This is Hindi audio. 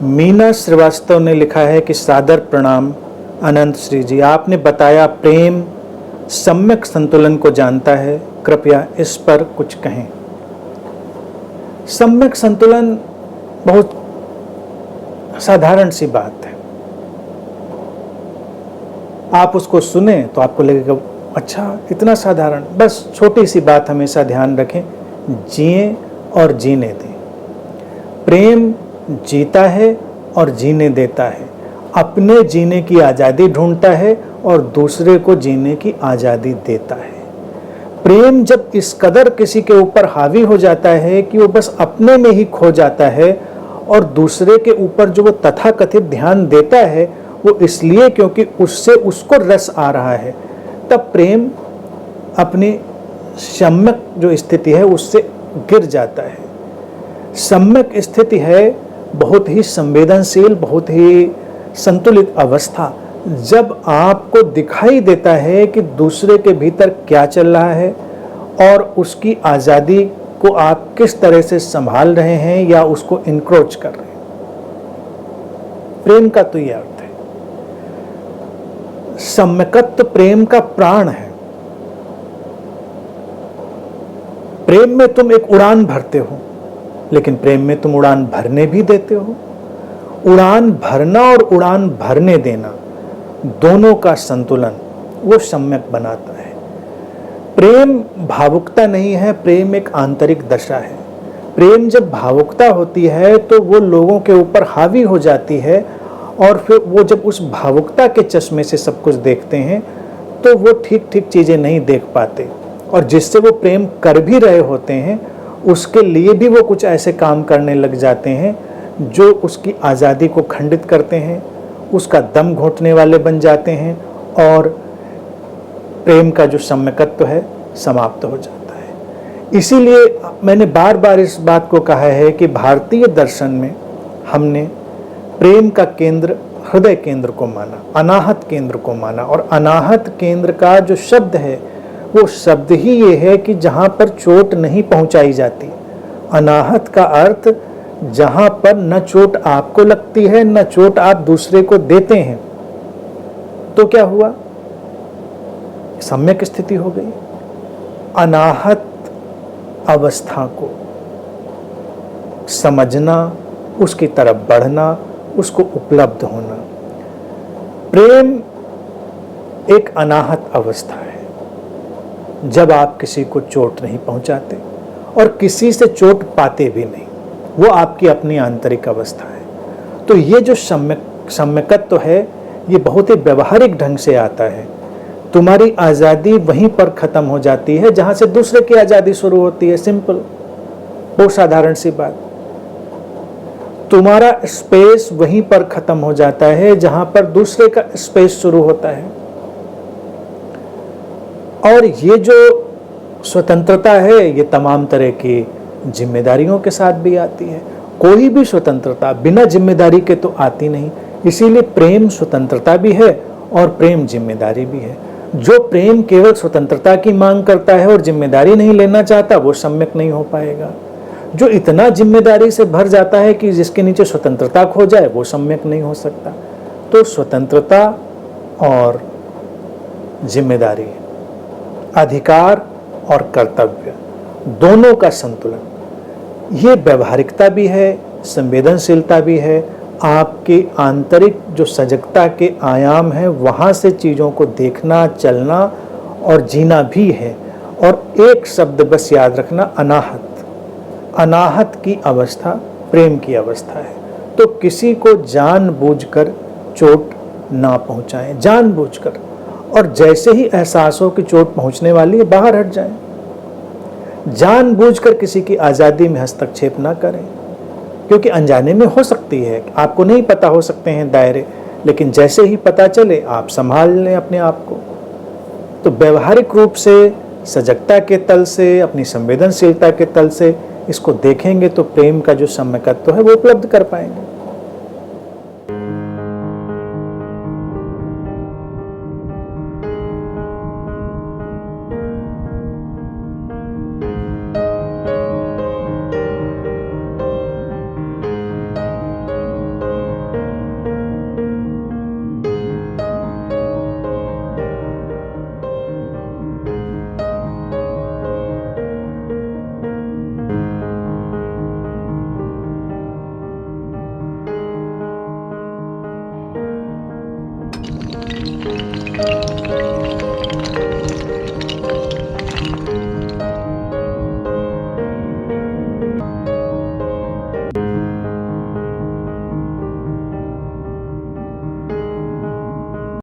मीना श्रीवास्तव ने लिखा है कि सादर प्रणाम अनंत श्री जी, आपने बताया प्रेम सम्यक संतुलन को जानता है, कृपया इस पर कुछ कहें। सम्यक संतुलन बहुत साधारण सी बात है। आप उसको सुने तो आपको लगेगा अच्छा इतना साधारण, बस छोटी सी बात हमेशा ध्यान रखें, जिए और जीने दें। प्रेम जीता है और जीने देता है, अपने जीने की आज़ादी ढूंढता है और दूसरे को जीने की आज़ादी देता है। प्रेम जब इस कदर किसी के ऊपर हावी हो जाता है कि वो बस अपने में ही खो जाता है और दूसरे के ऊपर जो वो तथाकथित ध्यान देता है वो इसलिए क्योंकि उससे उसको रस आ रहा है, तब प्रेम अपनी सम्यक जो स्थिति है उससे गिर जाता है। सम्यक स्थिति है बहुत ही संवेदनशील, बहुत ही संतुलित अवस्था, जब आपको दिखाई देता है कि दूसरे के भीतर क्या चल रहा है और उसकी आज़ादी को आप किस तरह से संभाल रहे हैं या उसको इनक्रोच कर रहे हैं। प्रेम का तो यह अर्थ है। सम्यकत्व प्रेम का प्राण है। प्रेम में तुम एक उड़ान भरते हो, लेकिन प्रेम में तुम उड़ान भरने भी देते हो। उड़ान भरना और उड़ान भरने देना दोनों का संतुलन वो सम्यक बनाता है। प्रेम भावुकता नहीं है, प्रेम एक आंतरिक दशा है। प्रेम जब भावुकता होती है तो वो लोगों के ऊपर हावी हो जाती है और फिर वो जब उस भावुकता के चश्मे से सब कुछ देखते हैं तो वो ठीक ठीक चीज़ें नहीं देख पाते, और जिससे वो प्रेम कर भी रहे होते हैं उसके लिए भी वो कुछ ऐसे काम करने लग जाते हैं जो उसकी आज़ादी को खंडित करते हैं, उसका दम घोंटने वाले बन जाते हैं और प्रेम का जो सम्यकत्व है समाप्त हो जाता है। इसीलिए मैंने बार बार इस बात को कहा है कि भारतीय दर्शन में हमने प्रेम का केंद्र हृदय केंद्र को माना, अनाहत केंद्र को माना, और अनाहत केंद्र का जो शब्द है वो शब्द ही ये है कि जहाँ पर चोट नहीं पहुँचाई जाती। अनाहत का अर्थ जहाँ पर न चोट आपको लगती है न चोट आप दूसरे को देते हैं। तो क्या हुआ? सम्यक स्थिति हो गई। अनाहत अवस्था को समझना, उसकी तरफ बढ़ना, उसको उपलब्ध होना। प्रेम एक अनाहत अवस्था है जब आप किसी को चोट नहीं पहुंचाते और किसी से चोट पाते भी नहीं, वो आपकी अपनी आंतरिक अवस्था है। तो ये जो सम्यकत्व है ये बहुत ही व्यवहारिक ढंग से आता है। तुम्हारी आज़ादी वहीं पर ख़त्म हो जाती है जहाँ से दूसरे की आज़ादी शुरू होती है। सिंपल, बहुत साधारण सी बात। तुम्हारा स्पेस वहीं पर ख़त्म हो जाता है जहाँ पर दूसरे का स्पेस शुरू होता है। और ये जो स्वतंत्रता है ये तमाम तरह की जिम्मेदारियों के साथ भी आती है। कोई भी स्वतंत्रता बिना जिम्मेदारी के तो आती नहीं। इसीलिए प्रेम स्वतंत्रता भी है और प्रेम जिम्मेदारी भी है। जो प्रेम केवल स्वतंत्रता की मांग करता है और जिम्मेदारी नहीं लेना चाहता वो सम्यक नहीं हो पाएगा। जो इतना जिम्मेदारी से भर जाता है कि जिसके नीचे स्वतंत्रता खो जाए वो सम्यक नहीं हो सकता। तो स्वतंत्रता और जिम्मेदारी, अधिकार और कर्तव्य, दोनों का संतुलन, ये व्यवहारिकता भी है, संवेदनशीलता भी है। आपकी आंतरिक जो सजगता के आयाम है वहाँ से चीज़ों को देखना, चलना और जीना भी है। और एक शब्द बस याद रखना, अनाहत। अनाहत की अवस्था प्रेम की अवस्था है। तो किसी को जानबूझकर चोट ना पहुँचाएं, जानबूझकर। और जैसे ही एहसास हो कि चोट पहुँचने वाली है बाहर हट जाएं। जानबूझकर किसी की आज़ादी में हस्तक्षेप ना करें, क्योंकि अनजाने में हो सकती है, आपको नहीं पता हो सकते हैं दायरे, लेकिन जैसे ही पता चले आप संभाल लें अपने आप को। तो व्यवहारिक रूप से, सजगता के तल से, अपनी संवेदनशीलता के तल से इसको देखेंगे तो प्रेम का जो सम्यकत्व है वो उपलब्ध कर पाएंगे।